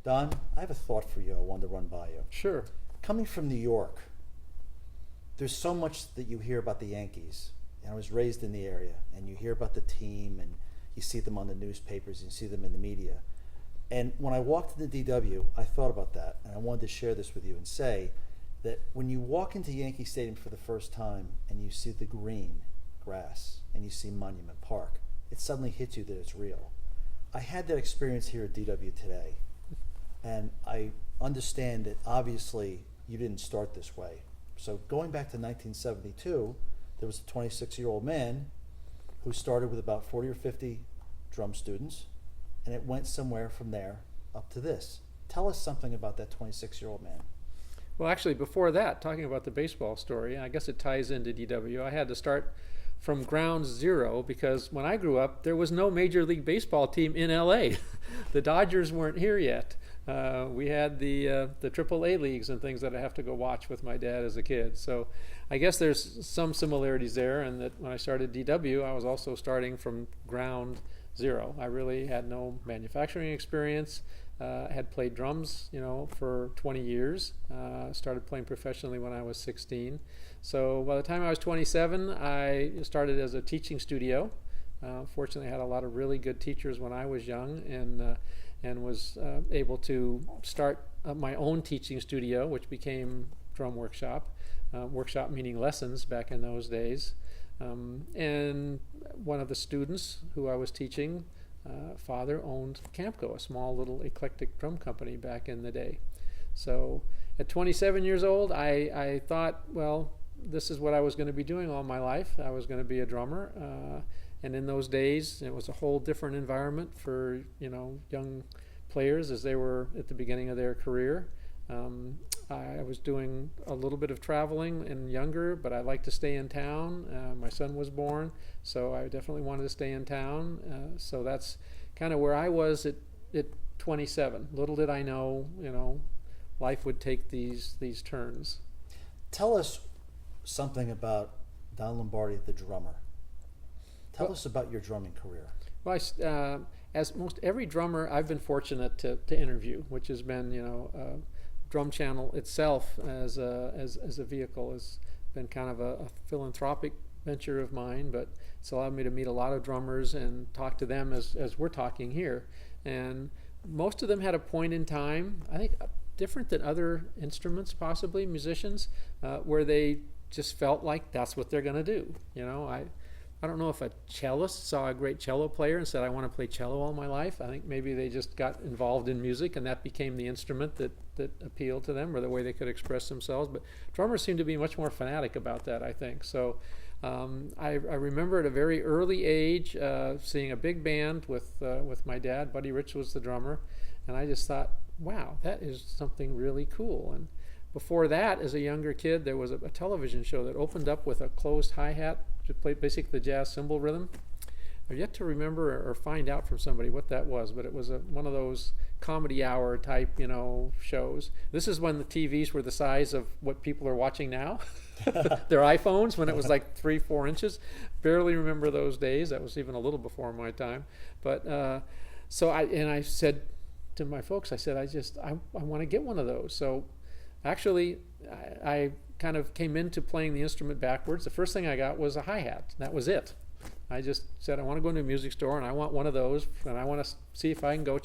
Don, I have a thought for you I wanted to run by you. Sure. Coming from New York, there's so much that you hear about the Yankees. And I was raised in the area, and you hear about the team, and you see them on the newspapers, and you see them in the media. And when I walked into DW, I thought about that, and I wanted to share this with you and say that when you walk into Yankee Stadium for the first time and you see the green grass and you see Monument Park, it suddenly hits you that it's real. I had that experience here at DW today, and I understand that obviously you didn't start this way. So going back to 1972, there was a 26-year-old man who started with about 40 or 50 drum students, and it went somewhere from there up to this. Tell us something about that 26-year-old man. Well, actually, before that, talking about the baseball story, I guess it ties into DW. I had to start from ground zero because when I grew up, there was no Major League Baseball team in LA. The Dodgers weren't here yet. We had the AAA leagues and things that I have to go watch with my dad as a kid. So I guess there's some similarities there, and that when I started DW, I was also starting from ground zero. I really had no manufacturing experience. Had played drums, for 20 years. Started playing professionally when I was 16. So by the time I was 27, I started as a teaching studio. Fortunately, I had a lot of really good teachers when I was young, and was able to start my own teaching studio, which became Drum Workshop. Workshop meaning lessons back in those days. And one of the students who I was teaching, father owned Campco, a small little eclectic drum company back in the day. So at 27 years old, I thought, well, this is what I was going to be doing all my life. I was going to be a drummer. And in those days, it was a whole different environment for, young players as they were at the beginning of their career. I was doing a little bit of traveling and younger, but I liked to stay in town. My son was born, so I definitely wanted to stay in town. So that's kind of where I was at 27. Little did I know, life would take these turns. Tell us something about Don Lombardi, the drummer. Tell us about your drumming career. Well, as most every drummer I've been fortunate to interview, which has been, Drum Channel itself as a vehicle has been kind of a philanthropic venture of mine, but it's allowed me to meet a lot of drummers and talk to them as we're talking here. And most of them had a point in time, I think different than other instruments, possibly musicians, where they just felt like that's what they're going to do. I don't know if a cellist saw a great cello player and said, I want to play cello all my life. I think maybe they just got involved in music and that became the instrument that appealed to them, or the way they could express themselves. But drummers seem to be much more fanatic about that, I think. So I remember at a very early age seeing a big band with my dad. Buddy Rich was the drummer. And I just thought, wow, that is something really cool. And before that, as a younger kid, there was a television show that opened up with a closed hi-hat to play basically the jazz cymbal rhythm. I've yet to remember or find out from somebody what that was, but it was one of those comedy hour type, shows. This is when the TVs were the size of what people are watching now. Their iPhones, when it was like 3-4 inches. Barely remember those days. That was even a little before my time. But so I said to my folks, I said, I want to get one of those. So actually, I kind of came into playing the instrument backwards. The first thing I got was a hi-hat. That was it. I just said, I want to go into a music store and I want one of those, and I want to see if I can go.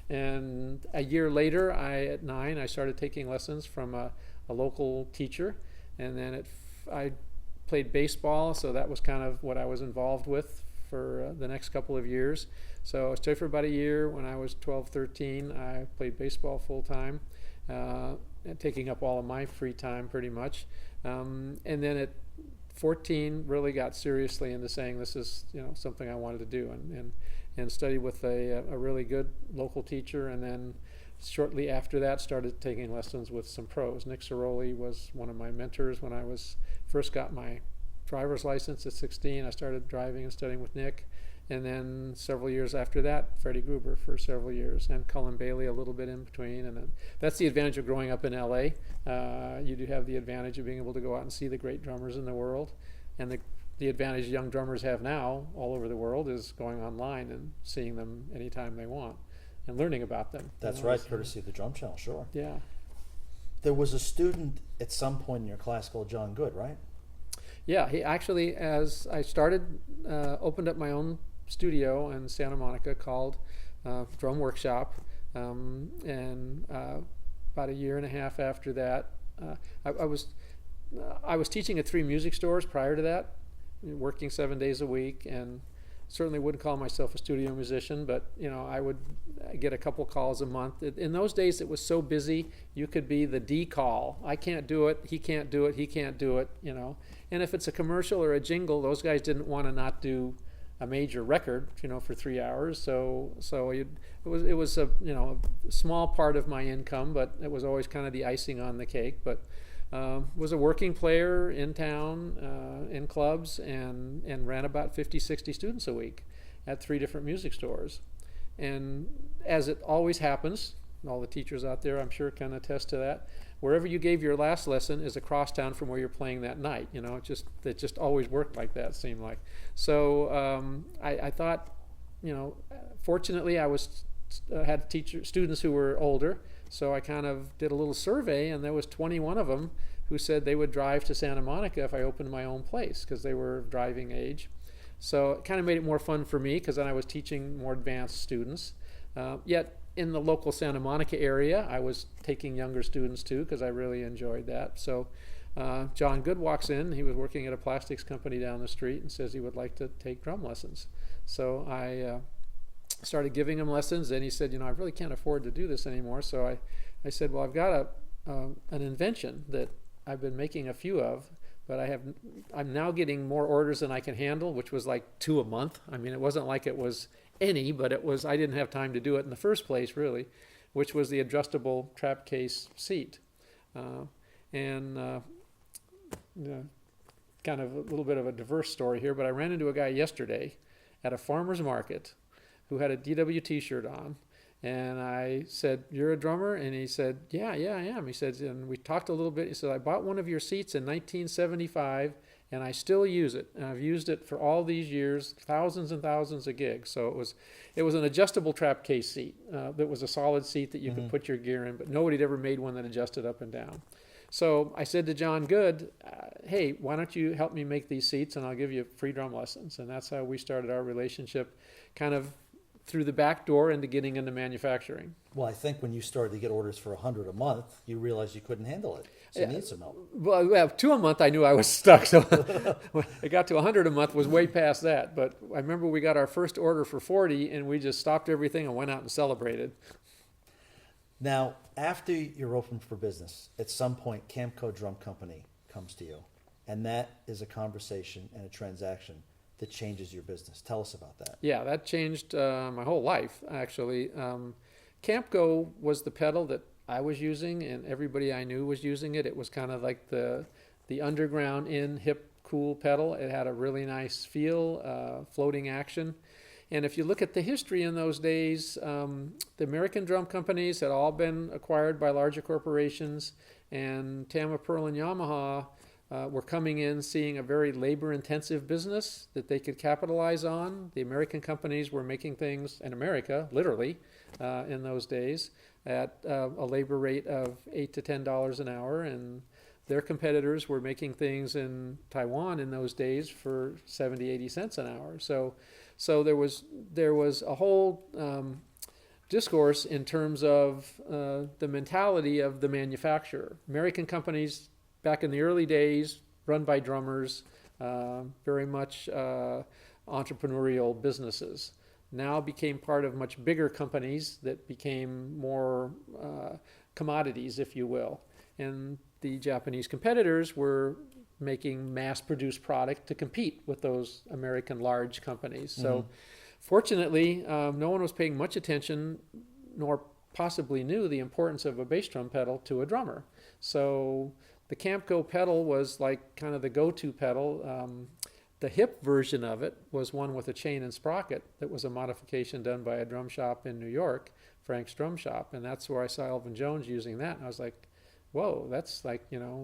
And a year later, at 9, I started taking lessons from a local teacher, and then I played baseball, so that was kind of what I was involved with for the next couple of years. So I stayed for about a year. When I was 12, 13, I played baseball full time. Taking up all of my free time pretty much. And then at 14 really got seriously into saying this is something I wanted to do, and studied with a really good local teacher, and then shortly after that started taking lessons with some pros. Nick Ceroli was one of my mentors when I first got my driver's license at 16. I started driving and studying with Nick. And then several years after that, Freddie Gruber for several years, and Cullen Bailey a little bit in between. And then that's the advantage of growing up in LA. You do have the advantage of being able to go out and see the great drummers in the world. And the advantage young drummers have now all over the world is going online and seeing them anytime they want. and learning about them. That's right, courtesy of the Drum Channel, sure. Yeah. There was a student at some point in your class called John Good, right? Yeah, he actually, as I started, opened up my own studio in Santa Monica called Drum Workshop, and about a year and a half after that, I was teaching at 3 music stores prior to that, working 7 days a week, and certainly wouldn't call myself a studio musician, but I would get a couple calls a month. In those days, it was so busy, you could be the D call. I can't do it, he can't do it, he can't do it, And if it's a commercial or a jingle, those guys didn't want to not do a major record, for 3 hours. So it was a small part of my income, but it was always kind of the icing on the cake. But was a working player in town, in clubs, and ran about 50, 60 students a week at 3 different music stores. And as it always happens, all the teachers out there I'm sure can attest to that, wherever you gave your last lesson is across town from where you're playing that night. It just always worked like that, seemed like. So I thought, fortunately I had students who were older, so I kind of did a little survey, and there was 21 of them who said they would drive to Santa Monica if I opened my own place, because they were of driving age. So it kind of made it more fun for me, because then I was teaching more advanced students. Yet in the local Santa Monica area, I was taking younger students too, because I really enjoyed that. So John Good walks in. He was working at a plastics company down the street and says he would like to take drum lessons. So I started giving him lessons, and he said, I really can't afford to do this anymore. So I said, well, I've got an invention that I've been making a few of, but I'm now getting more orders than I can handle, which was like 2 a month. I mean, it wasn't like it was any, but I didn't have time to do it in the first place, really, which was the adjustable trap case seat. Kind of a little bit of a diverse story here, but I ran into a guy yesterday at a farmer's market who had a DW t-shirt on, and I said, "You're a drummer?" And he said, yeah, I am. He said, and we talked a little bit. He said, "I bought one of your seats in 1975, and I still use it. And I've used it for all these years, thousands and thousands of gigs." So it was an adjustable trap case seat. That was a solid seat that you could put your gear in, but nobody had ever made one that adjusted up and down. So I said to John Good, "Hey, why don't you help me make these seats, and I'll give you free drum lessons." And that's how we started our relationship, kind of through the back door into getting into manufacturing. Well, I think when you started to get orders for 100 a month, you realized you couldn't handle it. So you need some help. Well, 2 a month, I knew I was stuck. So when it got to 100 a month, was way past that. But I remember we got our first order for 40, and we just stopped everything and went out and celebrated. Now, after you're open for business, at some point, Camco Drum Company comes to you, and that is a conversation and a transaction that changes your business. Tell us about that. Yeah, that changed my whole life, actually. Camco was the pedal that I was using, and everybody I knew was using it. It was kind of like the underground hip, cool pedal. It had a really nice feel, floating action. And if you look at the history in those days, the American drum companies had all been acquired by larger corporations, and Tama, Pearl, and Yamaha were coming in, seeing a very labor-intensive business that they could capitalize on. The American companies were making things in America, literally, in those days, at a labor rate of $8 to $10 an hour, and their competitors were making things in Taiwan in those days for 70, 80 cents an hour. So there was a whole discourse in terms of the mentality of the manufacturer. American companies back in the early days, run by drummers, very much entrepreneurial businesses, now became part of much bigger companies that became more commodities, if you will. And the Japanese competitors were making mass-produced product to compete with those American large companies. So fortunately, no one was paying much attention, nor possibly knew the importance of a bass drum pedal to a drummer. So the Camco pedal was like kind of the go-to pedal. The hip version of it was one with a chain and sprocket that was a modification done by a drum shop in New York, Frank's Drum Shop, and that's where I saw Elvin Jones using that, and I was like, whoa, that's like,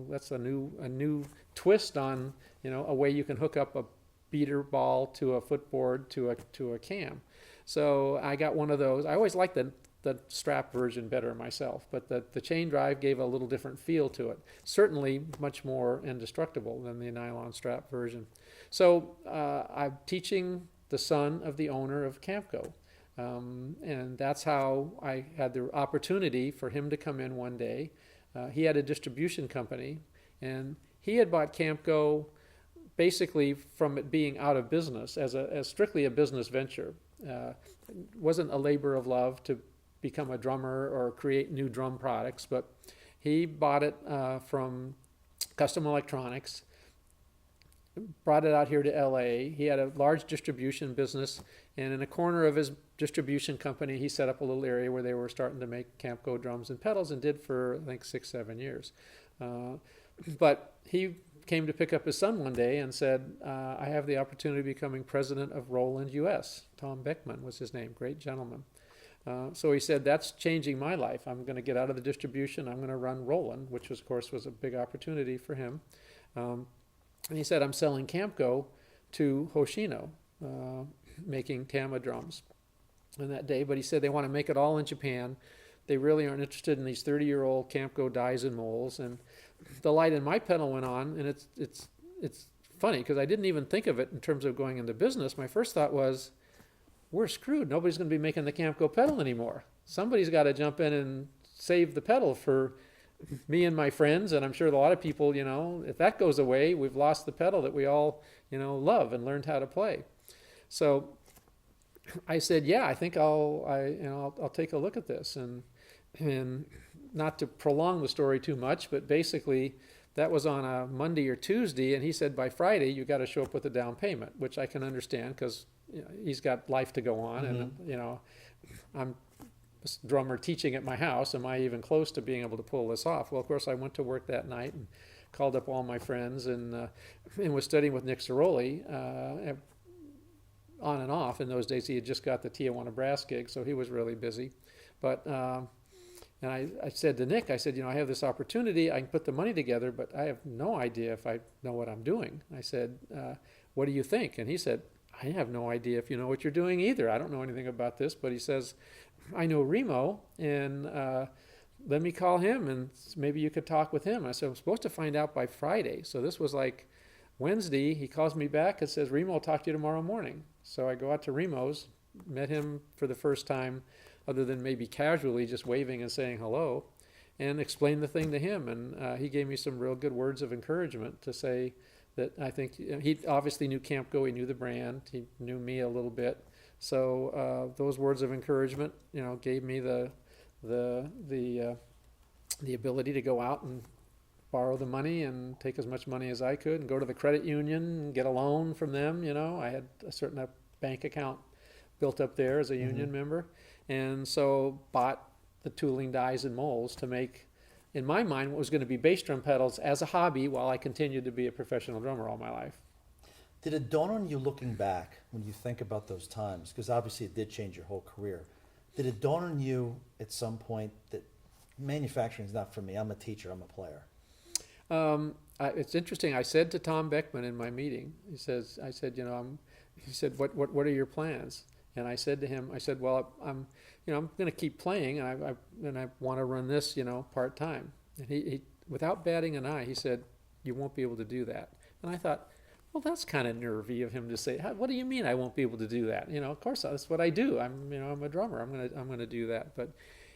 that's a new twist on, a way you can hook up a beater ball to a footboard to a cam. So I got one of those. I always liked the the strap version better myself, but the chain drive gave a little different feel to it. Certainly much more indestructible than the nylon strap version. So I'm teaching the son of the owner of Camco. And that's how I had the opportunity for him to come in one day. He had a distribution company, and he had bought Camco basically from it being out of business as strictly a business venture. It wasn't a labor of love to become a drummer or create new drum products, but he bought it from Custom Electronics, brought it out here to LA. He had a large distribution business, and in a corner of his distribution company, he set up a little area where they were starting to make Camco drums and pedals, and did for, I think, 6-7 years. But he came to pick up his son one day and said, I have the opportunity of becoming president of Roland US. Tom Beckman was his name, great gentleman. So he said, that's changing my life. I'm going to get out of the distribution. I'm going to run Roland, which was, of course, was a big opportunity for him. And he said, I'm selling Camco to Hoshino, making Tama drums on that day. But he said they want to make it all in Japan. They really aren't interested in these 30-year-old Camco dies and molds. And the light in my pedal went on, and it's funny because I didn't even think of it in terms of going into business. My first thought was, we're screwed. Nobody's going to be making the Camco pedal anymore. Somebody's got to jump in and save the pedal for me and my friends, and I'm sure a lot of people, if that goes away, we've lost the pedal that we all, love and learned how to play. So I said, yeah, I think I'll take a look at this, and not to prolong the story too much, but basically that was on a Monday or Tuesday, and he said by Friday you got to show up with a down payment, which I can understand because he's got life to go on, and I'm a drummer teaching at my house. Am I even close to being able to pull this off? Well, of course, I went to work that night and called up all my friends and was studying with Nick Ceroli on and off. In those days, he had just got the Tijuana brass gig, so he was really busy. But and I said to Nick, I said, I have this opportunity. I can put the money together, but I have no idea if I know what I'm doing. I said, what do you think? And he said, I have no idea if you know what you're doing either. I don't know anything about this, but he says, I know Remo, and let me call him, and maybe you could talk with him. I said, I'm supposed to find out by Friday. So this was like Wednesday. He calls me back and says, Remo will talk to you tomorrow morning. So I go out to Remo's, met him for the first time, other than maybe casually just waving and saying hello, and explained the thing to him. And he gave me some real good words of encouragement to say that I think he obviously knew Camco, he knew the brand, he knew me a little bit. So those words of encouragement, gave me the ability to go out and borrow the money and take as much money as I could and go to the credit union and get a loan from them. I had a certain bank account built up there as a union member, and so bought the tooling dies and molds to make, in my mind, what was going to be bass drum pedals as a hobby while I continued to be a professional drummer all my life. Did it dawn on you looking back when you think about those times, because obviously it did change your whole career, did it dawn on you at some point that manufacturing is not for me, I'm a teacher, I'm a player? It's interesting. I said to Tom Beckman in my meeting, he said, he said, what are your plans? And I said to him, well, I'm going to keep playing, and I want to run this, part time. And he, without batting an eye, he said, you won't be able to do that. And I thought, well, that's kind of nervy of him to say. What do you mean I won't be able to do that? Of course that's what I do. I'm a drummer. I'm gonna do that. But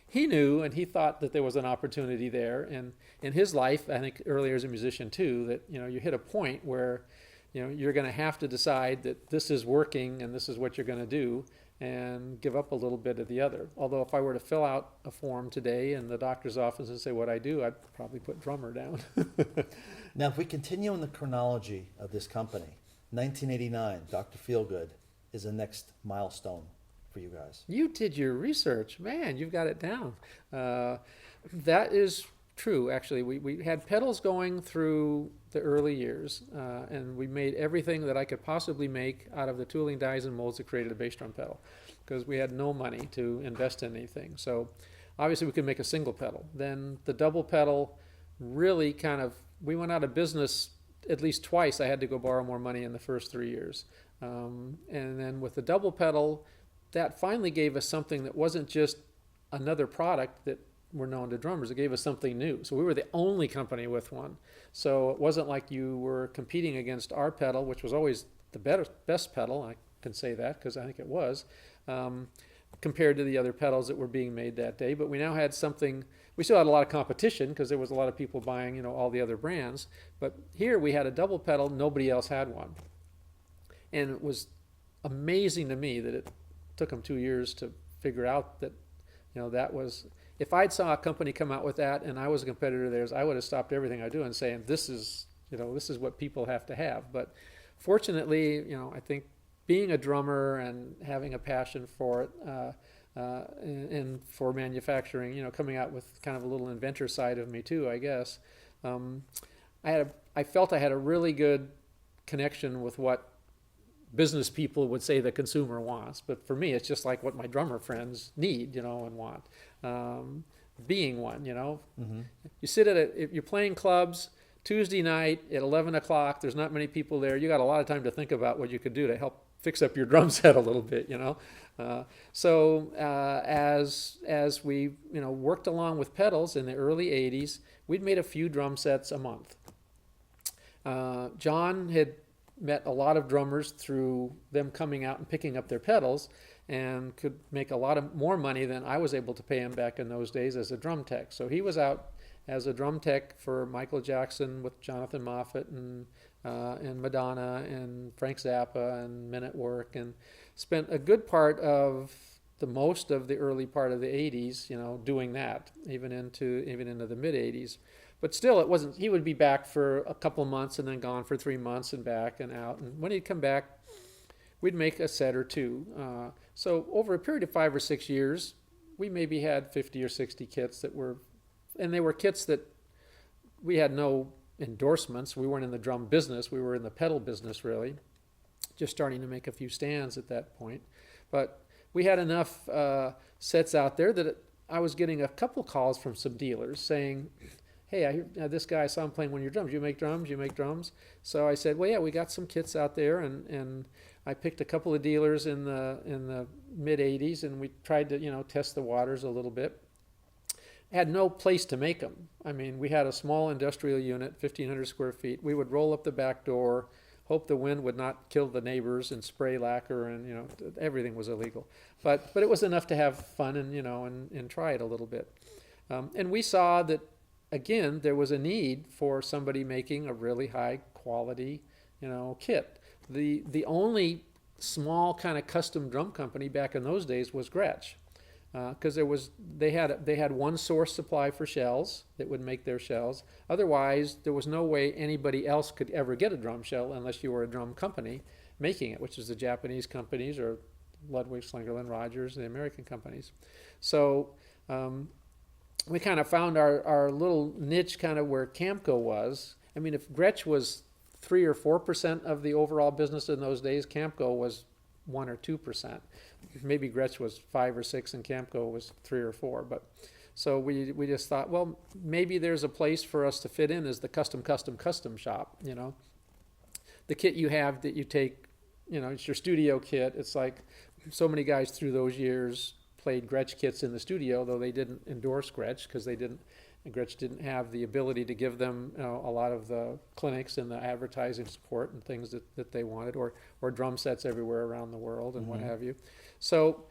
he knew, and he thought that there was an opportunity there. And in his life, I think earlier as a musician too, that you hit a point where you're going to have to decide that this is working and this is what you're going to do, and give up a little bit of the other. Although if I were to fill out a form today in the doctor's office and say what I do, I'd probably put drummer down. Now, if we continue in the chronology of this company, 1989, Dr. Feelgood is the next milestone for you guys. You did your research. Man, you've got it down. That is true, actually. We had pedals going through the early years, and we made everything that I could possibly make out of the tooling dies and molds that created a bass drum pedal, because we had no money to invest in anything. So obviously we could make a single pedal. Then the double pedal really we went out of business at least twice. I had to go borrow more money in the first 3 years. And then with the double pedal, that finally gave us something that wasn't just another product that we're known to drummers. It gave us something new. So we were the only company with one. So it wasn't like you were competing against our pedal, which was always the best pedal. I can say that because I think it was, compared to the other pedals that were being made that day. But we now had something. We still had a lot of competition because there was a lot of people buying, you know, all the other brands. But here we had a double pedal. Nobody else had one. And it was amazing to me that it took them 2 years to figure out that, you know, that was, if I'd saw a company come out with that and I was a competitor of theirs, I would have stopped everything I do and saying, this is, you know, this is what people have to have. But fortunately, you know, I think being a drummer and having a passion for it, and for manufacturing, you know, coming out with kind of a little inventor side of me too, I guess. I felt I had a really good connection with what business people would say the consumer wants, but for me, it's just like what my drummer friends need, you know, and want. Being one, you know, you sit if you're playing clubs Tuesday night at 11 o'clock. There's not many people there. You got a lot of time to think about what you could do to help fix up your drum set a little bit, you know. As we, you know, worked along with pedals in the early 80s, we'd made a few drum sets a month. John had met a lot of drummers through them coming out and picking up their pedals, and could make a lot of more money than I was able to pay him back in those days as a drum tech. So he was out as a drum tech for Michael Jackson with Jonathan Moffett and Madonna and Frank Zappa and Men at Work, and spent a good part of the most of the early part of the 80s, you know, doing that, even into the mid 80s. But still, it wasn't. He would be back for a couple of months and then gone for 3 months and back and out. And when he'd come back, we'd make a set or two. So over a period of 5 or 6 years, we maybe had 50 or 60 kits that were, and they were kits that we had no endorsements. We weren't in the drum business. We were in the pedal business, really, just starting to make a few stands at that point. But we had enough sets out there that I was getting a couple calls from some dealers saying, hey, I hear this guy, I saw him playing one of your drums. You make drums? You make drums? So I said, well, yeah, we got some kits out there, and I picked a couple of dealers in the mid 80s, and we tried to, you know, test the waters a little bit. Had no place to make them. I mean, we had a small industrial unit, 1,500 square feet. We would roll up the back door, hope the wind would not kill the neighbors, and spray lacquer, and, you know, everything was illegal. But it was enough to have fun and, you know, and try it a little bit. And we saw that, again, there was a need for somebody making a really high quality, you know, kit. The only small kind of custom drum company back in those days was Gretsch, because they had one source supply for shells that would make their shells. Otherwise, there was no way anybody else could ever get a drum shell unless you were a drum company making it, which is the Japanese companies or Ludwig, Slingerland, Rogers, the American companies. So we kind of found our little niche, kind of where Camco was. I mean, if Gretsch was 3 or 4% of the overall business in those days, Camco was 1 or 2%. Maybe Gretsch was 5 or 6 and Camco was 3 or 4. But so we just thought, well, maybe there's a place for us to fit in as the custom shop. You know, the kit you have that you take, you know, it's your studio kit. It's like so many guys through those years played Gretsch kits in the studio, though they didn't endorse Gretsch because Gretsch didn't have the ability to give them, you know, a lot of the clinics and the advertising support and things that they wanted, or drum sets everywhere around the world and what have you. So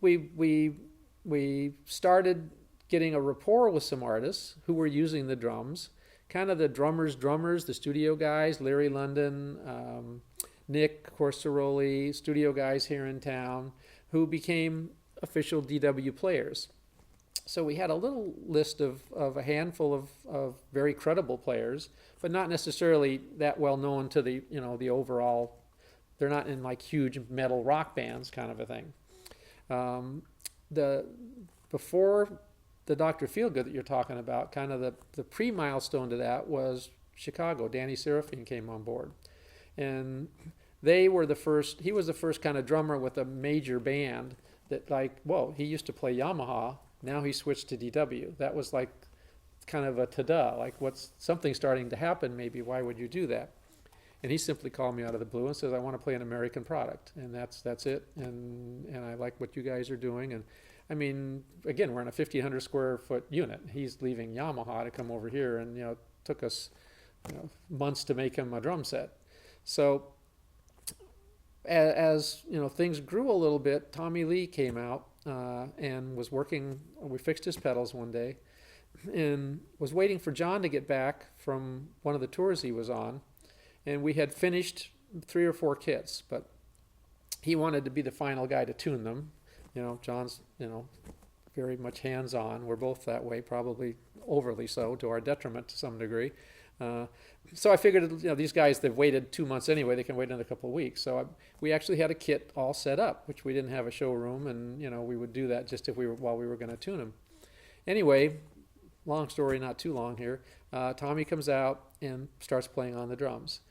we started getting a rapport with some artists who were using the drums, kind of the drummers, the studio guys, Larry London, Nick Corsoroli, studio guys here in town, who became official DW players. So we had a little list of a handful of very credible players, but not necessarily that well known to the, you know, the overall. They're not in like huge metal rock bands kind of a thing. Before the Dr. Feelgood that you're talking about, kind of the pre-milestone to that was Chicago. Danny Seraphine came on board, and they were the first. He was the first kind of drummer with a major band that, like, whoa, he used to play Yamaha. Now he switched to DW. That was like kind of a ta-da, like what's something starting to happen maybe, why would you do that? And he simply called me out of the blue and says, I want to play an American product, and that's it, and I like what you guys are doing. And I mean, again, we're in a 1,500 square foot unit. He's leaving Yamaha to come over here, and it took us months to make him a drum set. So as things grew a little bit, Tommy Lee came out and was working. We fixed his pedals one day, and was waiting for John to get back from one of the tours he was on, and we had finished 3 or 4 kits, but he wanted to be the final guy to tune them. John's very much hands-on. We're both that way, probably overly so, to our detriment to some degree. So I figured, these guys, they've waited 2 months anyway, they can wait another couple of weeks. So we actually had a kit all set up, which we didn't have a showroom, and we would do that just while we were going to tune them. Anyway, long story, not too long here. Tommy comes out and starts playing on the drums,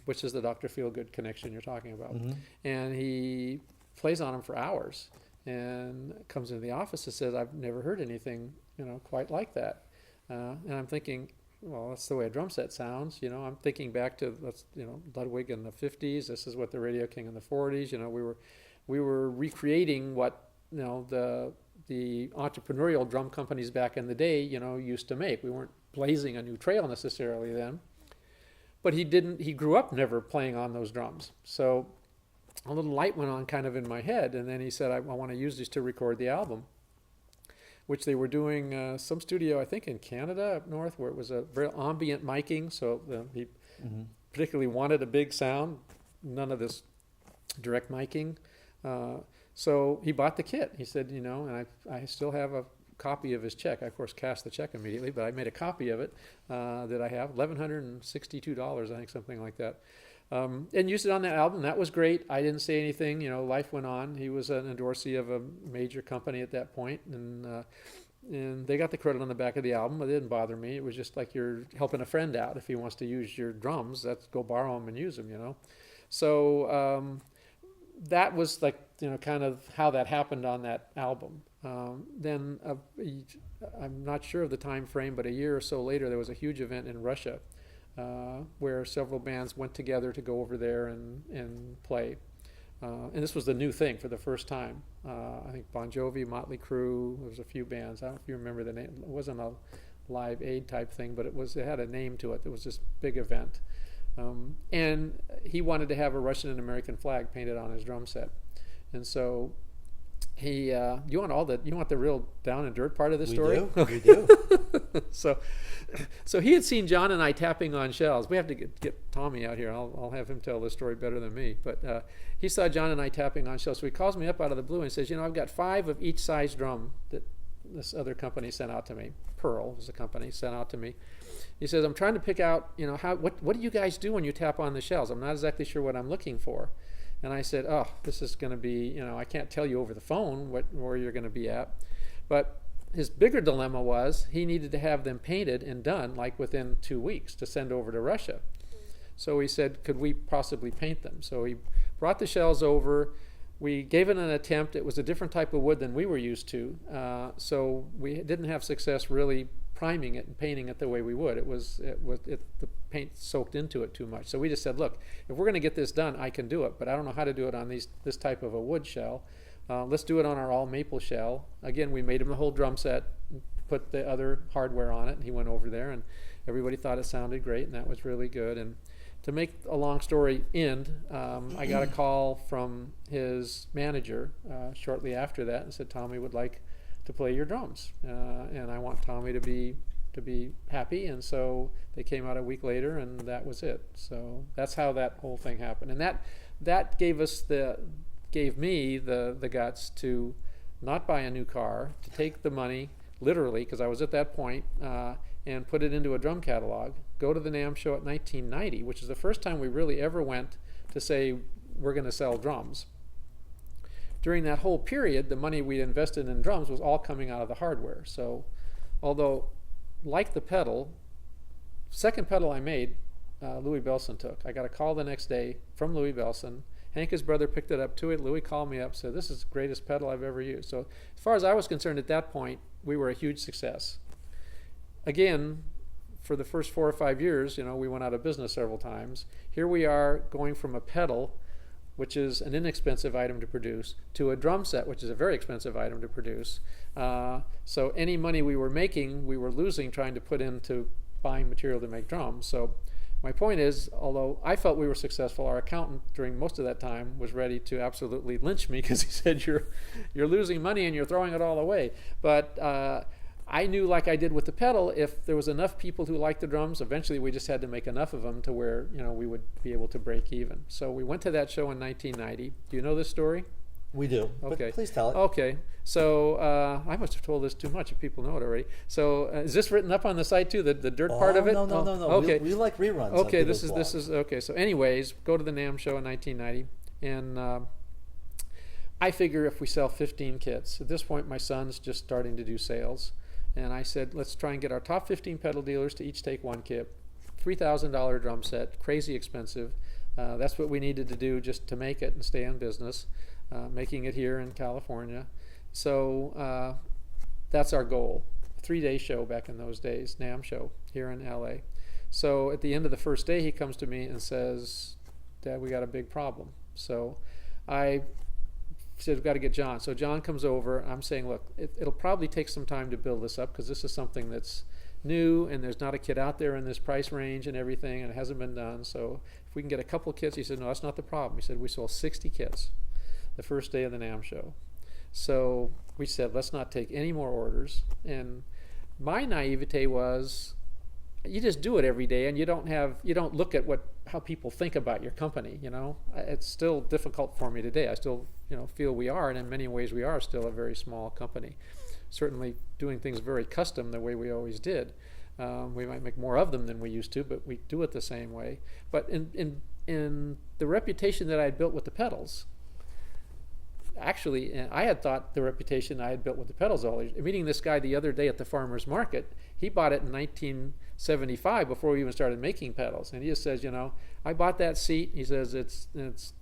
which is the Dr. Feelgood connection you're talking about. Mm-hmm. And he plays on them for hours and comes into the office and says, I've never heard anything, quite like that. And I'm thinking, well, that's the way a drum set sounds. I'm thinking back to, Ludwig in the 50s. This is what the Radio King in the 40s. We were recreating what, the entrepreneurial drum companies back in the day, used to make. We weren't blazing a new trail necessarily then. But he grew up never playing on those drums. So a little light went on kind of in my head, and then he said, I want to use these to record the album, which they were doing some studio, I think in Canada up north, where it was a very ambient miking, so he particularly wanted a big sound, none of this direct miking. So he bought the kit. He said, and I still have a copy of his check. I, of course, cashed the check immediately, but I made a copy of it that I have, $1,162, I think, something like that. And used it on that album. That was great. I didn't say anything. Life went on. He was an endorsee of a major company at that point, and they got the credit on the back of the album. It didn't bother me. It was just like you're helping a friend out. If he wants to use your drums, go borrow them and use them. So that was like kind of how that happened on that album. Then I'm not sure of the time frame, but a year or so later, there was a huge event in Russia. Where several bands went together to go over there and play. And this was the new thing for the first time. I think Bon Jovi, Motley Crue, there was a few bands. I don't know if you remember the name. It wasn't a Live Aid type thing, but it had a name to it. It was this big event. And he wanted to have a Russian and American flag painted on his drum set. And so he, you want the real down and dirt part of the story? We do. So he had seen John and I tapping on shells. We have to get Tommy out here. I'll have him tell this story better than me. But he saw John and I tapping on shells. So he calls me up out of the blue and says, I've got 5 of each size drum that this other company sent out to me. Pearl was the company, sent out to me. He says, I'm trying to pick out, what do you guys do when you tap on the shells? I'm not exactly sure what I'm looking for. And I said, this is going to be, I can't tell you over the phone where you're going to be at. But his bigger dilemma was he needed to have them painted and done like within 2 weeks to send over to Russia. So he said, could we possibly paint them? So he brought the shells over. We gave it an attempt. It was a different type of wood than we were used to. So we didn't have success really priming it and painting it the way we would. The paint soaked into it too much. So we just said, look, if we're going to get this done, I can do it, but I don't know how to do it on this type of a wood shell. Let's do it on our all maple shell. Again, we made him the whole drum set, put the other hardware on it, and he went over there, and everybody thought it sounded great, and that was really good. And to make a long story end, I got a call from his manager shortly after that and said, Tommy would like to play your drums, and I want Tommy to be happy. And so they came out a week later, and that was it. So that's how that whole thing happened, and that gave me the guts to not buy a new car, to take the money literally, because I was at that point, and put it into a drum catalog, go to the NAMM show at 1990, which is the first time we really ever went to say we're going to sell drums. During that whole period, the money we invested in drums was all coming out of the hardware. So although, like the pedal, second pedal I made, Louis Belson took. I got a call the next day from Louis Belson. Hank, his brother, picked it up to it. Louis called me up, said, this is the greatest pedal I've ever used. So as far as I was concerned at that point, we were a huge success. Again, for the first 4 or 5 years, we went out of business several times. Here we are going from a pedal which is an inexpensive item to produce, to a drum set, which is a very expensive item to produce. So any money we were making, we were losing trying to put into buying material to make drums. So my point is, although I felt we were successful, our accountant during most of that time was ready to absolutely lynch me because he said, you're losing money and you're throwing it all away. But I knew, like I did with the pedal, if there was enough people who liked the drums, eventually we just had to make enough of them to where we would be able to break even. So we went to that show in 1990. Do you know this story? We do. Okay. But please tell it. Okay. So I must have told this too much if people know it already. So is this written up on the site too? The dirt part of it? No. Okay. We like reruns. Okay. On This people's is blogs. okay. So anyways, go to the NAMM show in 1990, and I figure if we sell 15 kits, at this point my son's just starting to do sales, and I said, let's try and get our top 15 pedal dealers to each take one kit. $3,000 drum set, crazy expensive. That's what we needed to do just to make it and stay in business. Making it here in California. So that's our goal. 3-day show back in those days, NAMM show here in LA. So at the end of the first day, he comes to me and says, Dad, we got a big problem. So I said, we've got to get John. So John comes over. I'm saying, look, it'll probably take some time to build this up because this is something that's new and there's not a kit out there in this price range and everything, and it hasn't been done. So if we can get a couple kits, he said, no, that's not the problem. He said, we sold 60 kits the first day of the NAMM show. So we said, let's not take any more orders. And my naivete was, you just do it every day, and you don't look at how people think about your company. It's still difficult for me today. I still feel we are, and in many ways we are still a very small company. Certainly doing things very custom the way we always did. We might make more of them than we used to, but we do it the same way. But in the reputation that I had built with the pedals, actually, I had thought the reputation I had built with the pedals all these. Meeting this guy the other day at the farmer's market, he bought it in 1975 before we even started making pedals, and he just says, I bought that seat. He says it's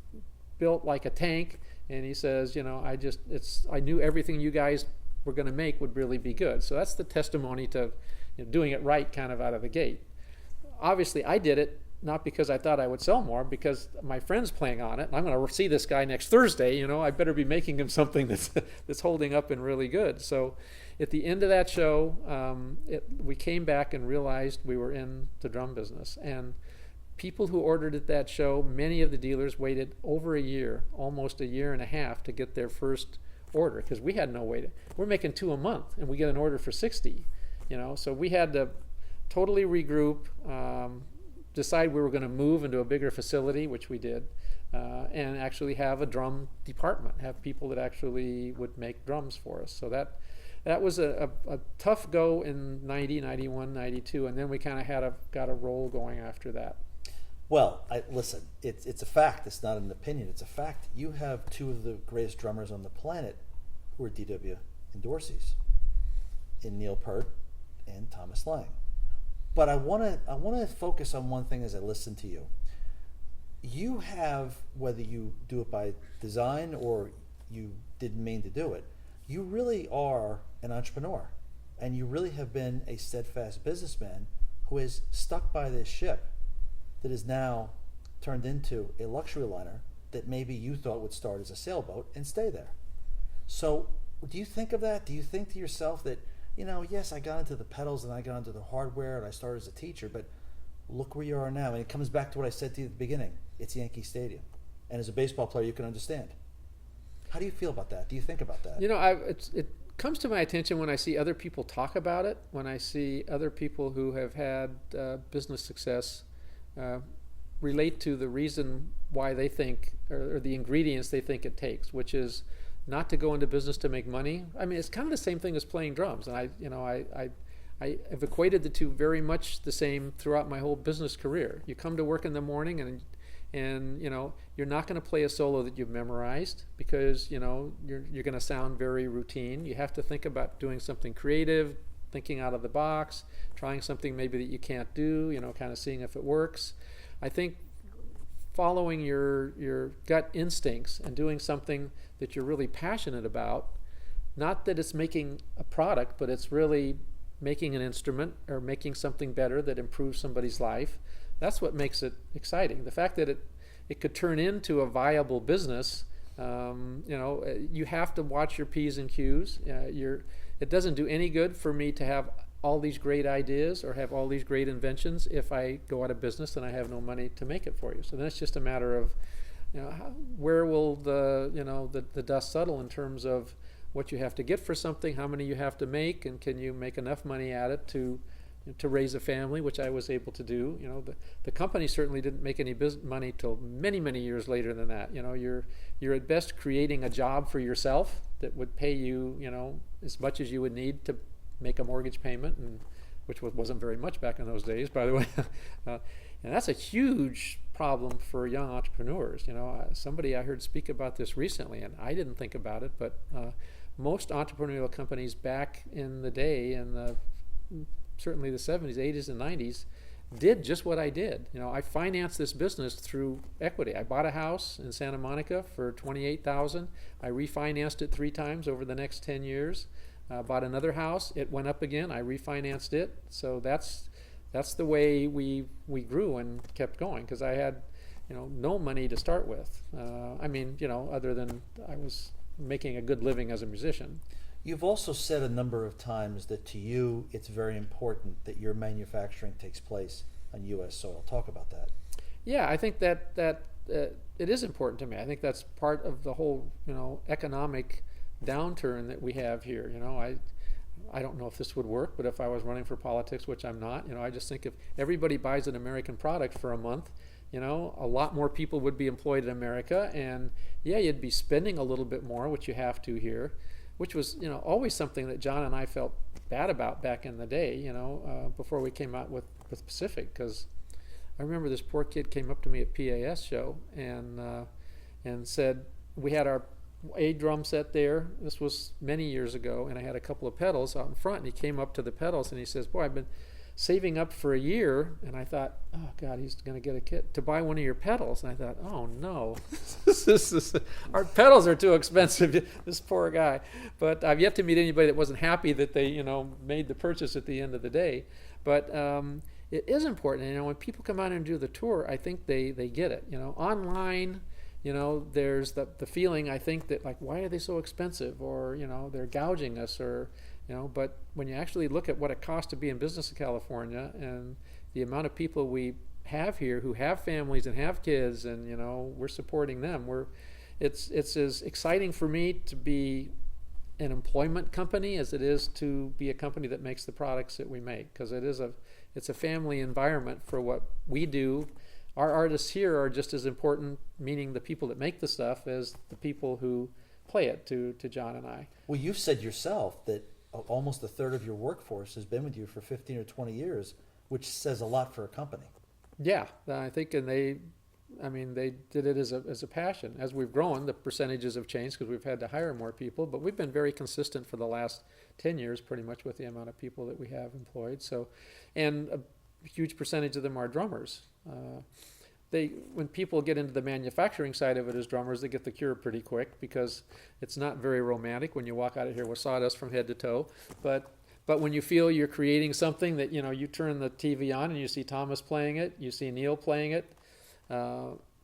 built like a tank, and he says, I knew everything you guys were going to make would really be good. So that's the testimony to doing it right, kind of out of the gate. Obviously, I did it not because I thought I would sell more, because my friend's playing on it, and I'm going to see this guy next Thursday. I better be making him something that's holding up and really good. So at the end of that show, we came back and realized we were in the drum business. And people who ordered at that show, many of the dealers waited over a year, almost a year and a half, to get their first order, because we had no way to. We're making 2 a month, and we get an order for 60. So we had to totally regroup. Decide we were going to move into a bigger facility, which we did, and actually have a drum department, have people that actually would make drums for us. So that was a tough go in 90, 91, 92, and then we kind of got a roll going after that. Well, listen, it's a fact. It's not an opinion. It's a fact. You have two of the greatest drummers on the planet who are DW endorsees, in Neil Peart and Thomas Lang. But I want to focus on one thing as I listen to you. You have, whether you do it by design or you didn't mean to do it, you really are an entrepreneur, and you really have been a steadfast businessman who is stuck by this ship that is now turned into a luxury liner that maybe you thought would start as a sailboat and stay there. So do you think of that? Do you think to yourself that, yes, I got into the pedals and I got into the hardware and I started as a teacher, but look where you are now. And it comes back to what I said to you at the beginning. It's Yankee Stadium. And as a baseball player, you can understand. How do you feel about that? Do you think about that? It comes to my attention when I see other people talk about it, when I see other people who have had business success relate to the reason why they think, or the ingredients they think it takes, which is not to go into business to make money. I mean, it's kind of the same thing as playing drums, and I have equated the two very much the same throughout my whole business career. You come to work in the morning, and you're not going to play a solo that you've memorized, because you're going to sound very routine. You have to think about doing something creative, thinking out of the box, trying something maybe that you can't do, kind of seeing if it works. I think following your gut instincts and doing something that you're really passionate about, not that it's making a product, but it's really making an instrument or making something better that improves somebody's life, that's what makes it exciting. The fact that it could turn into a viable business, you have to watch your P's and Q's. It doesn't do any good for me to have all these great ideas or have all these great inventions if I go out of business and I have no money to make it for you. So then it's just a matter of, where will the dust settle in terms of what you have to get for something, how many you have to make, and can you make enough money at it to raise a family, which I was able to do. The company certainly didn't make any money till many, many years later than that. You're at best creating a job for yourself that would pay you, as much as you would need to make a mortgage payment, and which wasn't very much back in those days, by the way. And that's a huge problem for young entrepreneurs. Somebody I heard speak about this recently, and I didn't think about it, but most entrepreneurial companies back in the day, in certainly the 70s, 80s, and 90s, did just what I did. I financed this business through equity. I bought a house in Santa Monica for $28,000. I refinanced it 3 times over the next 10 years. Bought another house. It went up again. I refinanced it. So that's the way we grew and kept going, because I had no money to start with. Other than I was making a good living as a musician. You've also said a number of times that to you it's very important that your manufacturing takes place on U.S. soil. Talk about that. Yeah, I think that it is important to me. I think that's part of the whole economic downturn that we have here. I don't know if this would work, but if I was running for politics, which I'm not, I just think if everybody buys an American product for a month, a lot more people would be employed in America, and yeah, you'd be spending a little bit more, which you have to here, which was always something that John and I felt bad about back in the day, before we came out with Pacific, because I remember this poor kid came up to me at PAS show and said, we had our A drum set there. This was many years ago, and I had a couple of pedals out in front, and he came up to the pedals and he says, boy, I've been saving up for a year. And I thought, oh God, he's going to get a kit to buy one of your pedals. And I thought, oh no, our pedals are too expensive. This poor guy. But I've yet to meet anybody that wasn't happy that they made the purchase at the end of the day. But it is important. When people come out and do the tour, I think they get it. Online, there's the feeling, I think, that like, why are they so expensive, or they're gouging us, or but when you actually look at what it costs to be in business in California, and the amount of people we have here who have families and have kids, and we're supporting them, it's as exciting for me to be an employment company as it is to be a company that makes the products that we make, because it's a family environment for what we do. Our artists here are just as important, meaning the people that make the stuff, as the people who play it to John and I. Well, you've said yourself that almost a third of your workforce has been with you for 15 or 20 years, which says a lot for a company. Yeah, I think, and they did it as a passion. As we've grown, the percentages have changed because we've had to hire more people, but we've been very consistent for the last 10 years, pretty much, with the amount of people that we have employed. So, and a huge percentage of them are drummers. When people get into the manufacturing side of it as drummers, they get the cure pretty quick, because it's not very romantic when you walk out of here with sawdust from head to toe. But when you feel you're creating something that, you turn the TV on and you see Thomas playing it, you see Neil playing it,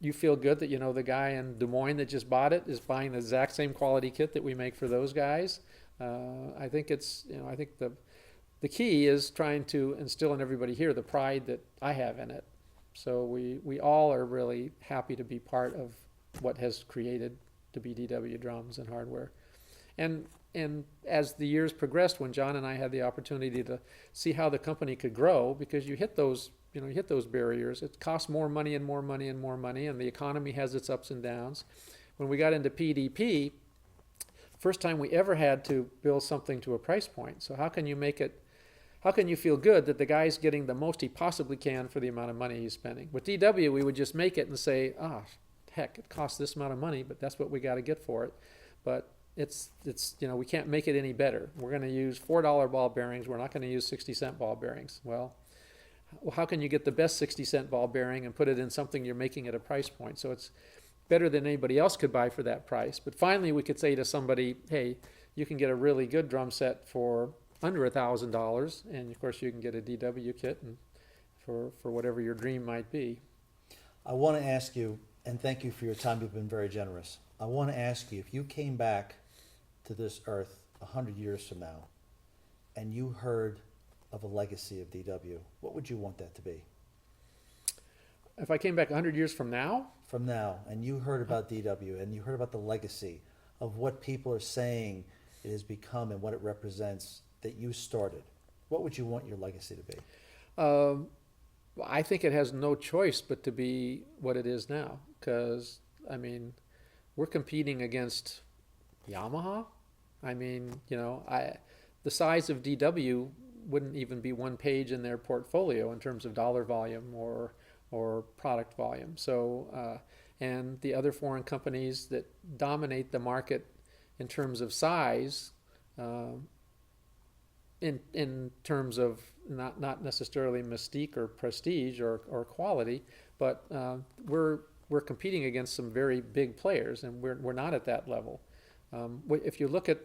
you feel good that, the guy in Des Moines that just bought it is buying the exact same quality kit that we make for those guys. I think I think the key is trying to instill in everybody here the pride that I have in it. So we all are really happy to be part of what has created to be DW Drums and Hardware. And as the years progressed, when John and I had the opportunity to see how the company could grow, because you hit those barriers, it costs more money and more money and more money, and the economy has its ups and downs. When we got into PDP, first time we ever had to build something to a price point. So how can you feel good that the guy's getting the most he possibly can for the amount of money he's spending? With DW, we would just make it and say, heck, it costs this amount of money, but that's what we got to get for it. But it's we can't make it any better. We're going to use $4 ball bearings. We're not going to use 60-cent ball bearings. Well, how can you get the best 60-cent ball bearing and put it in something you're making at a price point? So it's better than anybody else could buy for that price. But finally, we could say to somebody, hey, you can get a really good drum set for under $1,000, and of course you can get a DW kit and for whatever your dream might be. I want to ask you, And thank you for your time. You've been very generous. I want to ask you, if you came back to this earth 100 years from now and you heard of a legacy of DW, what would you want that to be? If I came back 100 years from now, From now, and you heard about DW and you heard about the legacy of what people are saying it has become and what it represents that you started, what would you want your legacy to be? well, I think it has no choice but to be what it is now. Because, I mean, we're competing against Yamaha. I mean, the size of DW wouldn't even be one page in their portfolio in terms of dollar volume or product volume. So, and the other foreign companies that dominate the market in terms of size, in terms of not necessarily mystique or prestige or quality, but we're competing against some very big players, and we're not at that level. If you look at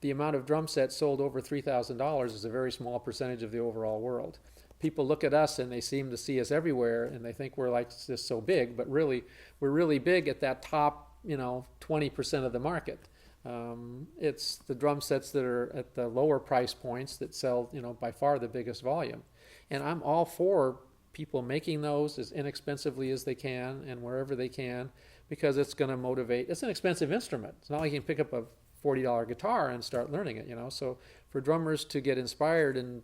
the amount of drum sets sold over $3,000, is a very small percentage of the overall world. People look at us and they seem to see us everywhere, and they think we're like just so big, but really we're really big at that top 20% of the market. It's the drum sets that are at the lower price points that sell by far the biggest volume, and I'm all for people making those as inexpensively as they can and wherever they can, because it's going to motivate. It's an expensive instrument. It's not like you can pick up a $40 guitar and start learning it. So for drummers to get inspired and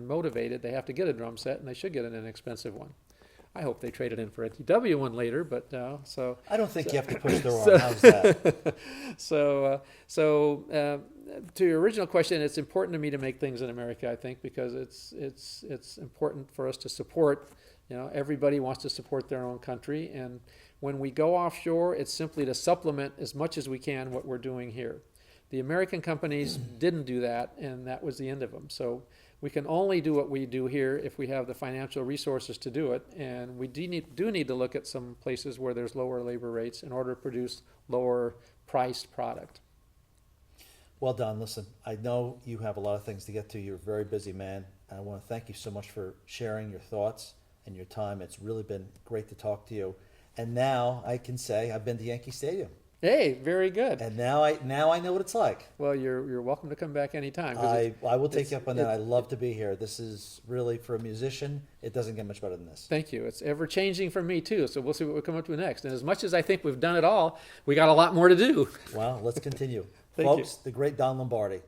motivated, they have to get a drum set, and they should get an inexpensive one. I hope they trade it in for a DW one later, but so. I don't think you have to push their arm. How's that? To your original question, it's important to me to make things in America, I think, because it's important for us to support. Everybody wants to support their own country, and when we go offshore, it's simply to supplement as much as we can what we're doing here. The American companies didn't do that, and that was the end of them. So we can only do what we do here if we have the financial resources to do it, and we do need to look at some places where there's lower labor rates in order to produce lower priced product. Well, Don, listen, I know you have a lot of things to get to. You're a very busy man, and I want to thank you so much for sharing your thoughts and your time. It's really been great to talk to you. And now I can say I've been to Yankee Stadium. Hey, very good. And now I know what it's like. Well, you're welcome to come back anytime. I will take you up on that. I love to be here. This is really, for a musician, it doesn't get much better than this. Thank you. It's ever changing for me too. So we'll see what we come up with next. And as much as I think we've done it all, we got a lot more to do. Well, let's continue. Thank Folks, you. the great Don Lombardi.